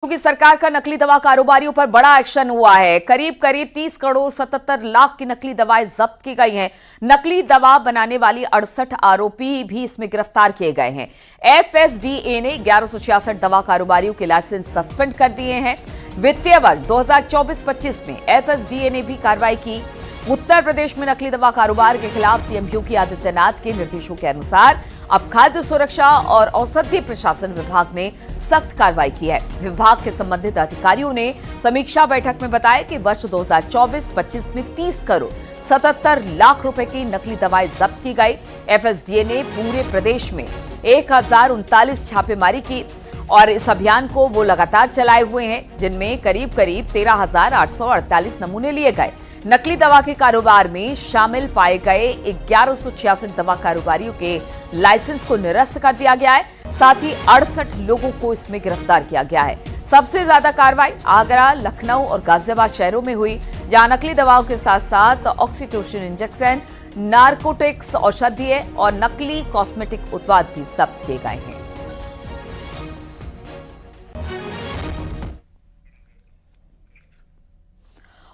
योगी सरकार का नकली दवा कारोबारियों पर बड़ा एक्शन हुआ है। करीब करीब 30 करोड़ 77 लाख की नकली दवाएं जब्त की गई हैं। नकली दवा बनाने वाली 68 आरोपी भी इसमें गिरफ्तार किए गए हैं। एफएसडीए ने 1166 दवा कारोबारियों के लाइसेंस सस्पेंड कर दिए हैं। वित्तीय वर्ष 2024-25 में एफएसडीए ने भी कार्रवाई की। उत्तर प्रदेश में नकली दवा कारोबार के खिलाफ सीएम योगी आदित्यनाथ के निर्देशों के अनुसार अब खाद्य सुरक्षा और औषधि प्रशासन विभाग ने सख्त कार्रवाई की है। विभाग के संबंधित अधिकारियों ने समीक्षा बैठक में बताया कि वर्ष 2024-25 में 30 करोड़ 77 लाख रुपए की नकली दवाएं जब्त की गई। एफएसडीए ने पूरे प्रदेश में 1039 छापेमारी की और इस अभियान को वो लगातार चलाए हुए हैं, जिनमें करीब करीब 13,848 नमूने लिए गए। नकली दवा के कारोबार में शामिल पाए गए 1166 दवा कारोबारियों के लाइसेंस को निरस्त कर दिया गया है। साथ ही 68 लोगों को इसमें गिरफ्तार किया गया है। सबसे ज्यादा कार्रवाई आगरा, लखनऊ और गाजियाबाद शहरों में हुई, जहां नकली दवाओं के साथ साथ ऑक्सीटोसिन इंजेक्शन, नारकोटिक्स औषधीय और नकली कॉस्मेटिक उत्पाद भी जब्त किए गए हैं।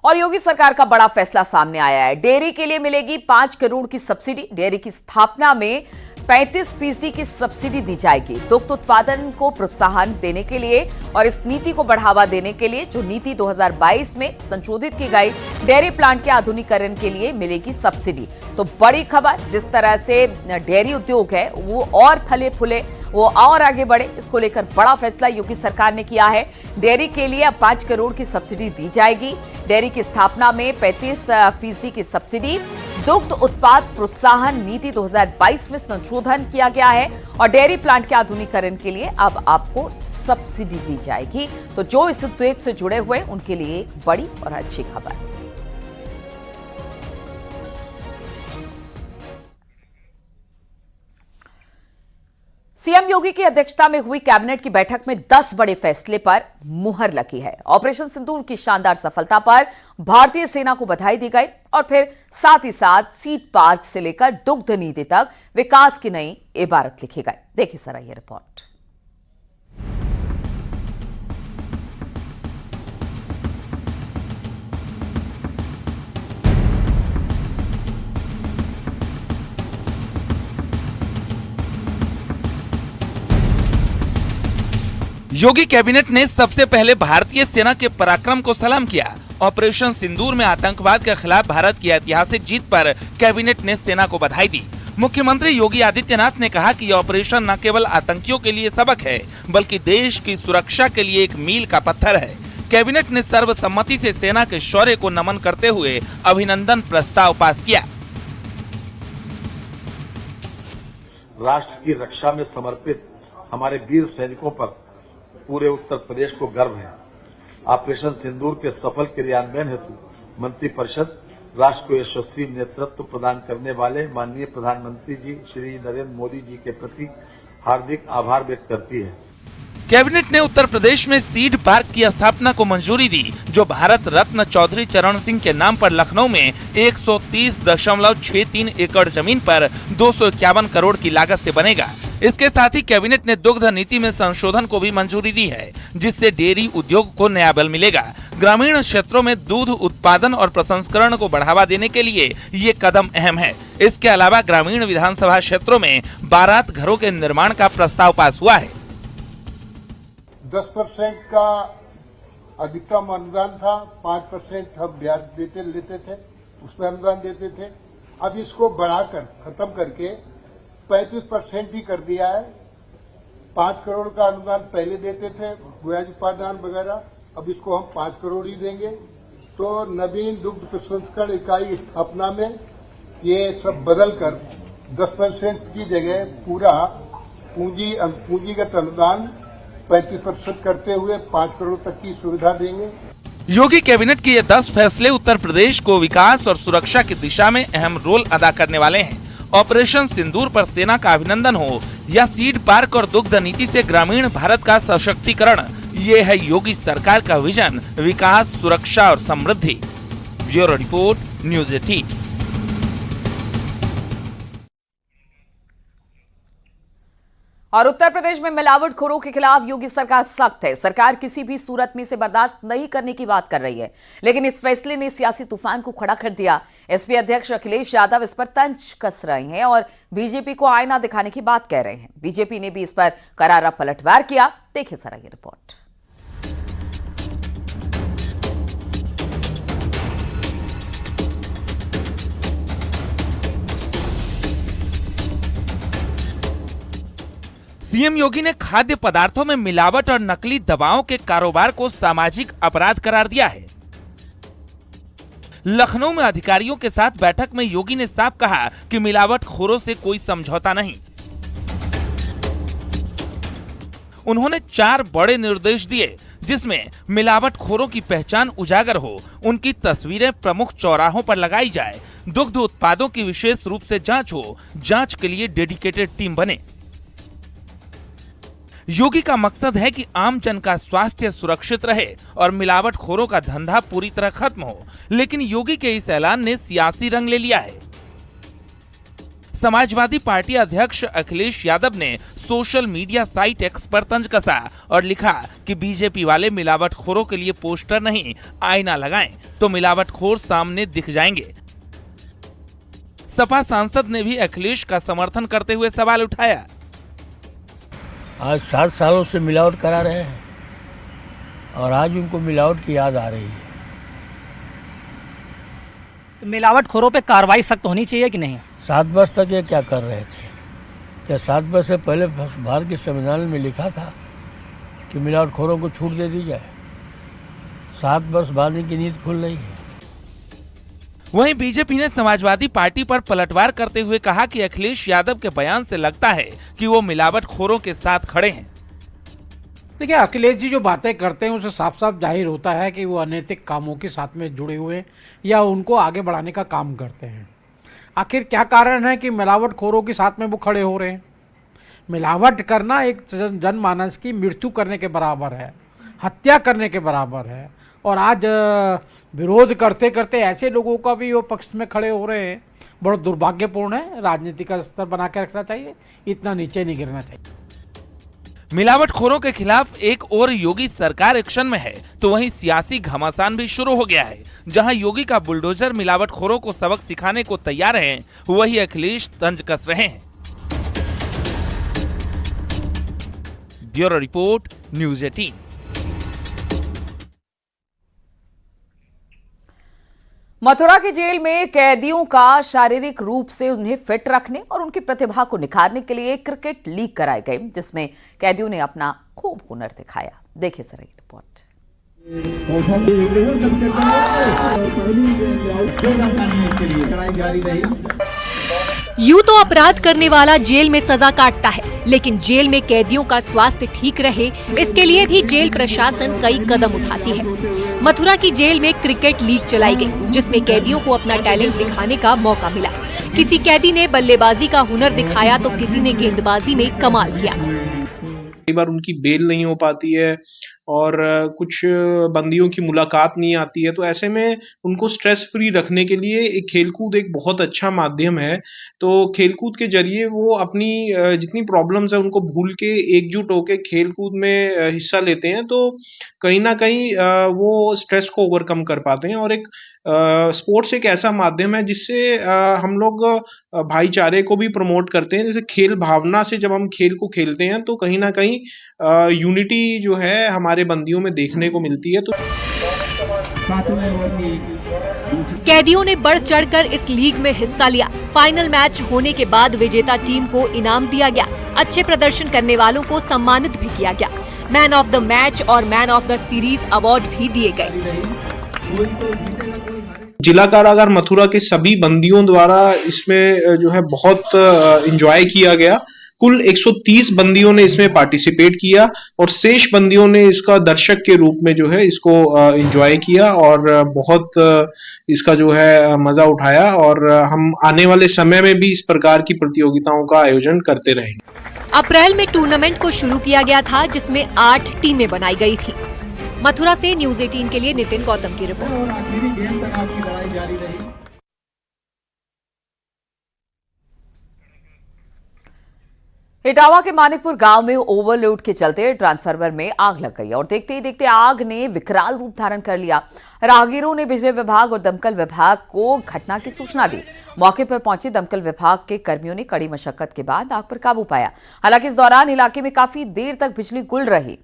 और योगी सरकार का बड़ा फैसला सामने आया है। डेयरी के लिए मिलेगी 5 करोड़ की सब्सिडी। डेयरी की स्थापना में 35% की सब्सिडी दी जाएगी। दुग्ध उत्पादन को प्रोत्साहन देने के लिए और इस नीति को बढ़ावा देने के लिए जो नीति 2022 में संशोधित की गई, डेयरी प्लांट के आधुनिकीकरण के लिए मिलेगी सब्सिडी। तो बड़ी खबर, जिस तरह से डेयरी उद्योग है वो और फले फूले, वो और आगे बढ़े, इसको लेकर बड़ा फैसला योगी सरकार ने किया है। डेयरी के लिए अब 5 करोड़ की सब्सिडी दी जाएगी। डेयरी की स्थापना में 35% की सब्सिडी। दुग्ध उत्पाद प्रोत्साहन नीति 2022 में संशोधन किया गया है और डेयरी प्लांट के आधुनिकीकरण के लिए अब आपको सब्सिडी दी जाएगी। तो जो इस उद्योग से जुड़े हुए उनके लिए बड़ी और अच्छी खबर। सीएम योगी की अध्यक्षता में हुई कैबिनेट की बैठक में 10 बड़े फैसले पर मुहर लगी है। ऑपरेशन सिंदूर की शानदार सफलता पर भारतीय सेना को बधाई दी गई और फिर साथ ही साथ सीड पार्क से लेकर दुग्ध नीति तक विकास की नई इबारत लिखी गई। देखिए जरा ये रिपोर्ट। योगी कैबिनेट ने सबसे पहले भारतीय सेना के पराक्रम को सलाम किया। ऑपरेशन सिंदूर में आतंकवाद के खिलाफ भारत की ऐतिहासिक जीत पर कैबिनेट ने सेना को बधाई दी। मुख्यमंत्री योगी आदित्यनाथ ने कहा कि यह ऑपरेशन न केवल आतंकियों के लिए सबक है, बल्कि देश की सुरक्षा के लिए एक मील का पत्थर है। कैबिनेट ने सर्वसम्मति से सेना के शौर्य को नमन करते हुए अभिनंदन प्रस्ताव पास किया। राष्ट्र की रक्षा में समर्पित हमारे वीर सैनिकों पर पूरे उत्तर प्रदेश को गर्व है। ऑपरेशन सिंदूर के सफल क्रियान्वयन हेतु मंत्रिपरिषद राष्ट्र को यशस्वी नेतृत्व प्रदान करने वाले माननीय प्रधानमंत्री जी श्री नरेंद्र मोदी जी के प्रति हार्दिक आभार व्यक्त करती है। कैबिनेट ने उत्तर प्रदेश में सीड पार्क की स्थापना को मंजूरी दी, जो भारत रत्न चौधरी चरण सिंह के नाम पर लखनऊ में 130.63 एकड़ जमीन पर 251 करोड़ की लागत से बनेगा। इसके साथ ही कैबिनेट ने दुग्ध नीति में संशोधन को भी मंजूरी दी है, जिससे डेयरी उद्योग को नया बल मिलेगा। ग्रामीण क्षेत्रों में दूध उत्पादन और प्रसंस्करण को बढ़ावा देने के लिए ये कदम अहम है। इसके अलावा ग्रामीण विधानसभा क्षेत्रों में बारात घरों के निर्माण का प्रस्ताव पास हुआ है। 10% का अधिकतम अनुदान था, 5% हम ब्याज लेते थे, उसमें अनुदान देते थे। अब इसको बढ़ाकर खत्म करके 35% ही कर दिया है। 5 करोड़ का अनुदान पहले देते थे, ब्याज उपादान वगैरह, अब इसको हम 5 करोड़ ही देंगे। तो नवीन दुग्ध प्रसंस्करण इकाई स्थापना में ये सब बदलकर 10% की जगह पूरा पूंजीगत अनुदान 35% करते हुए 5 करोड़ तक की सुविधा देंगे। योगी कैबिनेट के ये 10 फैसले उत्तर प्रदेश को विकास और सुरक्षा की दिशा में अहम रोल अदा करने वाले हैं। ऑपरेशन सिंदूर पर सेना का अभिनंदन हो या सीड पार्क और दुग्ध नीति से ग्रामीण भारत का सशक्तिकरण, ये है योगी सरकार का विजन, विकास, सुरक्षा और समृद्धि। Bureau report, news 18। और उत्तर प्रदेश में मिलावटखोरों के खिलाफ योगी सरकार सख्त है। सरकार किसी भी सूरत में इसे बर्दाश्त नहीं करने की बात कर रही है, लेकिन इस फैसले ने सियासी तूफान को खड़ा कर दिया। एसपी अध्यक्ष अखिलेश यादव इस पर तंज कस रहे हैं और बीजेपी को आईना दिखाने की बात कह रहे हैं। बीजेपी ने भी इस पर करारा पलटवार किया। देखिए जरा ये रिपोर्ट। सीएम योगी ने खाद्य पदार्थों में मिलावट और नकली दवाओं के कारोबार को सामाजिक अपराध करार दिया है। लखनऊ में अधिकारियों के साथ बैठक में योगी ने साफ कहा कि मिलावटखोरों से कोई समझौता नहीं। उन्होंने 4 बड़े निर्देश दिए, जिसमें मिलावटखोरों की पहचान उजागर हो, उनकी तस्वीरें प्रमुख चौराहों पर लगाई जाए, दुग्ध उत्पादों की विशेष रूप से जांच हो, जांच के लिए डेडिकेटेड टीम बने। योगी का मकसद है कि आम जन का स्वास्थ्य सुरक्षित रहे और मिलावटखोरों का धंधा पूरी तरह खत्म हो, लेकिन योगी के इस ऐलान ने सियासी रंग ले लिया है। समाजवादी पार्टी अध्यक्ष अखिलेश यादव ने सोशल मीडिया साइट एक्स पर तंज कसा और लिखा कि बीजेपी वाले मिलावटखोरों के लिए पोस्टर नहीं, आईना लगाएं तो मिलावटखोर सामने दिख जाएंगे। सपा सांसद ने भी अखिलेश का समर्थन करते हुए सवाल उठाया। आज 7 सालों से मिलावट करा रहे हैं और आज उनको मिलावट की याद आ रही है। मिलावटखोरों पे कार्रवाई सख्त होनी चाहिए कि नहीं? 7 वर्ष तक ये क्या कर रहे थे? क्या 7 वर्ष से पहले भारत के संविधान में लिखा था कि मिलावटखोरों को छूट दे दी जाए? 7 वर्ष बाद इनकी नींद खुल रही है। वहीं बीजेपी ने समाजवादी पार्टी पर पलटवार करते हुए कहा कि अखिलेश यादव के बयान से लगता है कि वो मिलावटखोरों के साथ खड़े हैं। देखिए, अखिलेश जी जो बातें करते हैं उसे साफ साफ जाहिर होता है कि वो अनैतिक कामों के साथ में जुड़े हुए हैं या उनको आगे बढ़ाने का काम करते हैं। आखिर क्या कारण है कि मिलावटखोरों के साथ में वो खड़े हो रहे हैं? मिलावट करना एक जनमानस की मृत्यु करने के बराबर है, हत्या करने के बराबर है। और आज विरोध करते करते ऐसे लोगों का भी वो पक्ष में खड़े हो रहे हैं, बड़ा दुर्भाग्यपूर्ण है। राजनीति का स्तर बना के रखना चाहिए, इतना नीचे नहीं गिरना चाहिए। मिलावटखोरों के खिलाफ एक और योगी सरकार एक्शन में है, तो वहीं सियासी घमासान भी शुरू हो गया है। जहां योगी का बुलडोजर मिलावटखोरों को सबक सिखाने को तैयार है, वही अखिलेश तंज कस रहे हैं। Bureau report, news 18। मथुरा की जेल में कैदियों का शारीरिक रूप से उन्हें फिट रखने और उनकी प्रतिभा को निखारने के लिए क्रिकेट लीग कराए गए, जिसमें कैदियों ने अपना खूब हुनर दिखाया। देखिए जरा ये रिपोर्ट। यूं तो अपराध करने वाला जेल में सजा काटता है, लेकिन जेल में कैदियों का स्वास्थ्य ठीक रहे, इसके लिए भी जेल प्रशासन कई कदम उठाती है। मथुरा की जेल में क्रिकेट लीग चलाई गई, जिसमें कैदियों को अपना टैलेंट दिखाने का मौका मिला। किसी कैदी ने बल्लेबाजी का हुनर दिखाया तो किसी ने गेंदबाजी में कमाल किया। कई बार उनकी बेल नहीं हो पाती है और कुछ बंदियों की मुलाकात नहीं आती है, तो ऐसे में उनको स्ट्रेस फ्री रखने के लिए एक खेलकूद एक बहुत अच्छा माध्यम है। तो खेलकूद के जरिए वो अपनी जितनी प्रॉब्लम्स है उनको भूल के एकजुट होकर खेलकूद में हिस्सा लेते हैं, तो कहीं ना कहीं वो स्ट्रेस को ओवरकम कर पाते हैं। और एक स्पोर्ट्स एक ऐसा माध्यम है जिससे हम लोग भाईचारे को भी प्रमोट करते हैं। जैसे खेल भावना से जब हम खेल को खेलते हैं तो कहीं ना कहीं यूनिटी जो है हमारे बंदियों में देखने को मिलती है। तो कैदियों ने बढ़ चढ़कर इस लीग में हिस्सा लिया। फाइनल मैच होने के बाद विजेता टीम को इनाम दिया गया। अच्छे प्रदर्शन करने वालों को सम्मानित भी किया गया। मैन ऑफ द मैच और man of the series award भी दिए गए। जिला कारागार मथुरा के सभी बंदियों द्वारा इसमें जो है बहुत एंजॉय किया गया। कुल 130 बंदियों ने इसमें पार्टिसिपेट किया और शेष बंदियों ने इसका दर्शक के रूप में जो है इसको एंजॉय किया और बहुत इसका जो है मजा उठाया। और हम आने वाले समय में भी इस प्रकार की प्रतियोगिताओं का आयोजन करते रहेंगे। अप्रैल में टूर्नामेंट को शुरू किया गया था, जिसमें 8 टीमें बनाई गई थी। मथुरा से न्यूज़ 18 के लिए नितिन गौतम की रिपोर्ट। इटावा के मानिकपुर गांव में ओवरलोड के चलते ट्रांसफार्मर में आग लग गई और देखते ही देखते आग ने विकराल रूप धारण कर लिया। राहगीरों ने बिजली विभाग और दमकल विभाग को घटना की सूचना दी। मौके पर पहुंचे दमकल विभाग के कर्मियों ने कड़ी मशक्कत के बाद आग पर काबू पाया। हालांकि इस दौरान इलाके में काफी देर तक बिजली गुल रही।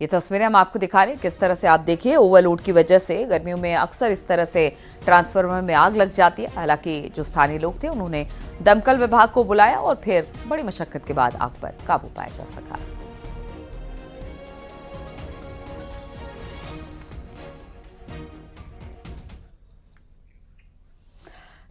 ये तस्वीरें हम आपको दिखा रहे हैं, किस तरह से आप देखिए ओवरलोड की वजह से गर्मियों में अक्सर इस तरह से ट्रांसफार्मर में आग लग जाती है। हालांकि जो स्थानीय लोग थे उन्होंने दमकल विभाग को बुलाया और फिर बड़ी मशक्कत के बाद आग पर काबू पाया जा सका।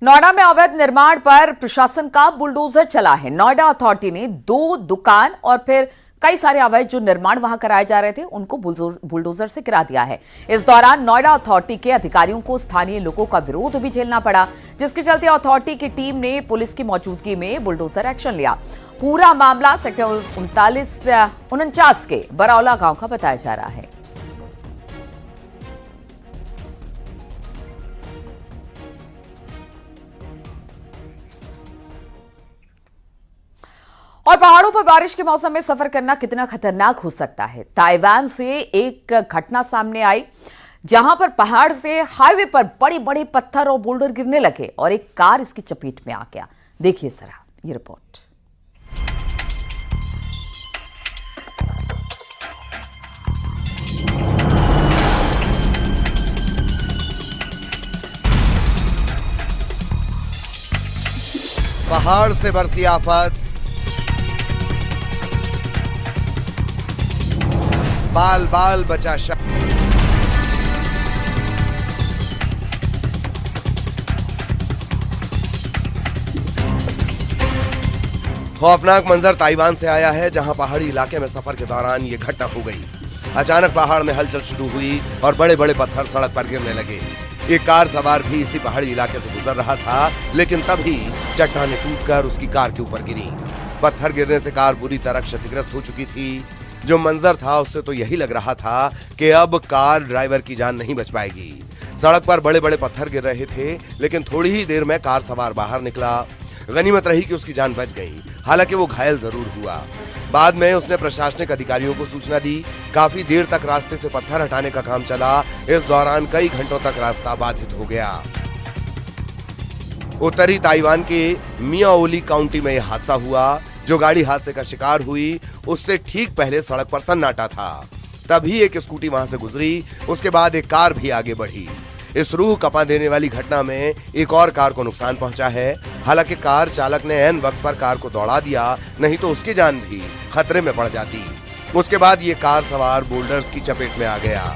नोएडा में अवैध निर्माण पर प्रशासन का बुलडोजर चला है। नोएडा अथॉरिटी ने 2 दुकान और फिर कई सारे अवैध जो निर्माण वहां कराए जा रहे थे उनको बुलडोजर से गिरा दिया है। इस दौरान नोएडा अथॉरिटी के अधिकारियों को स्थानीय लोगों का विरोध भी झेलना पड़ा, जिसके चलते अथॉरिटी की टीम ने पुलिस की मौजूदगी में बुलडोजर एक्शन लिया। पूरा मामला सेक्टर 39-49 के बरौला गांव का बताया जा रहा है। और पहाड़ों पर बारिश के मौसम में सफर करना कितना खतरनाक हो सकता है। ताइवान से एक घटना सामने आई जहां पर पहाड़ से हाईवे पर बड़े बड़े पत्थर और बोल्डर गिरने लगे और एक कार इसकी चपेट में आ गया। देखिए जरा ये रिपोर्ट। पहाड़ से बरसी आफत, बाल बाल बचा शक। खौफनाक मंजर ताइवान से आया है, जहां पहाड़ी इलाके में सफर के दौरान ये घटना हो गई। अचानक पहाड़ में हलचल शुरू हुई और बड़े बड़े पत्थर सड़क पर गिरने लगे। एक कार सवार भी इसी पहाड़ी इलाके से गुजर रहा था, लेकिन तभी चट्टानें टूटकर उसकी कार के ऊपर गिरी। पत्थर गिरने से कार बुरी तरह क्षतिग्रस्त हो चुकी थी। जो मंजर था उससे तो यही लग रहा था कि अब कार ड्राइवर की जान नहीं बच पाएगी। सड़क पर बड़े बड़े पत्थर गिर रहे थे, लेकिन थोड़ी ही देर में कार सवार बाहर निकला। गनीमत रही कि उसकी जान बच गई, हालांकि वो घायल जरूर हुआ। बाद में उसने प्रशासनिक अधिकारियों को सूचना दी। काफी देर तक रास्ते से पत्थर हटाने का काम चला। इस दौरान कई घंटों तक रास्ता बाधित हो गया। उत्तरी ताइवान के मियाओली काउंटी में यह हादसा हुआ। जो गाड़ी हादसे का शिकार हुई उससे ठीक पहले सड़क पर सन्नाटा था। तभी एक स्कूटी वहां से गुजरी, उसके बाद एक कार भी आगे बढ़ी। इस रूह कपा देने वाली घटना में एक और कार को नुकसान पहुंचा है। हालांकि कार चालक ने ऐन वक्त पर कार को दौड़ा दिया, नहीं तो उसकी जान भी खतरे में पड़ जाती। उसके बाद ये कार सवार बोल्डर्स की चपेट में आ गया।